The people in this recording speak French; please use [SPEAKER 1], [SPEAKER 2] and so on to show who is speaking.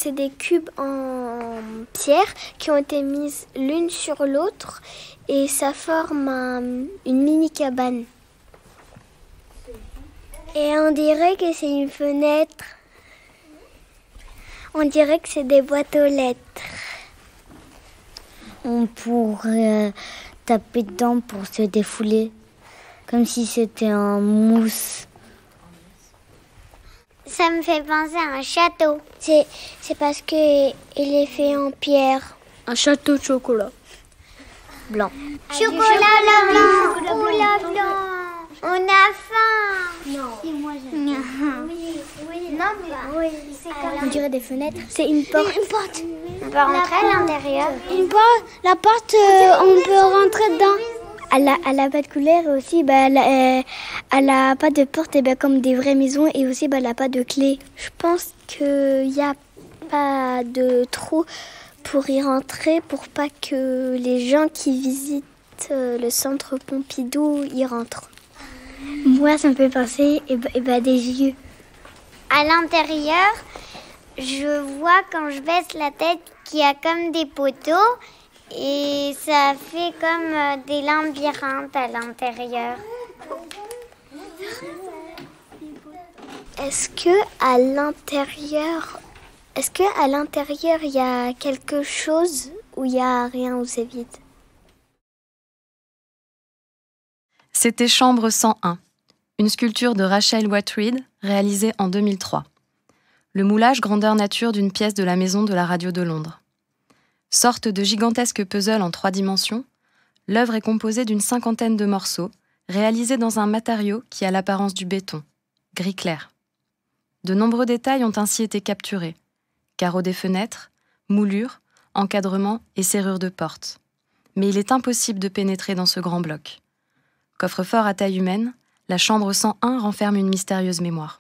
[SPEAKER 1] C'est des cubes en pierre qui ont été mises l'une sur l'autre et ça forme une mini cabane. Et on dirait que c'est une fenêtre. On dirait que c'est des boîtes aux lettres.
[SPEAKER 2] On pourrait taper dedans pour se défouler, comme si c'était en mousse.
[SPEAKER 3] Ça me fait penser à un château.
[SPEAKER 1] C'est parce qu'il est fait en pierre.
[SPEAKER 4] Un château de chocolat blanc.
[SPEAKER 3] Chocolat blanc, chocolat blanc. On a faim.
[SPEAKER 1] Non.
[SPEAKER 3] Moi,
[SPEAKER 1] On dirait des fenêtres. C'est une porte.
[SPEAKER 3] On peut rentrer à l'intérieur.
[SPEAKER 1] La porte, on peut rentrer dedans. Elle a pas de couleur et aussi elle a pas de porte comme des vraies maisons et aussi elle a pas de clé. Je pense qu'il n'y a pas de trou pour y rentrer pour pas que les gens qui visitent le centre Pompidou y rentrent. Moi, ça me fait penser des yeux.
[SPEAKER 3] À l'intérieur, je vois quand je baisse la tête qu'il y a comme des poteaux et ça fait comme des labyrinthes à l'intérieur.
[SPEAKER 1] Est-ce que à l'intérieur il y a quelque chose ou il y a rien ou c'est vide?
[SPEAKER 5] C'était Chambre 101, une sculpture de Rachel Watt-Reed réalisée en 2003. Le moulage grandeur nature d'une pièce de la Maison de la Radio de Londres. Sorte de gigantesque puzzle en 3 dimensions, l'œuvre est composée d'une 50aine de morceaux, réalisés dans un matériau qui a l'apparence du béton, gris clair. De nombreux détails ont ainsi été capturés. Carreaux des fenêtres, moulures, encadrements et serrures de portes. Mais il est impossible de pénétrer dans ce grand bloc. Coffre-fort à taille humaine, la chambre 101 renferme une mystérieuse mémoire.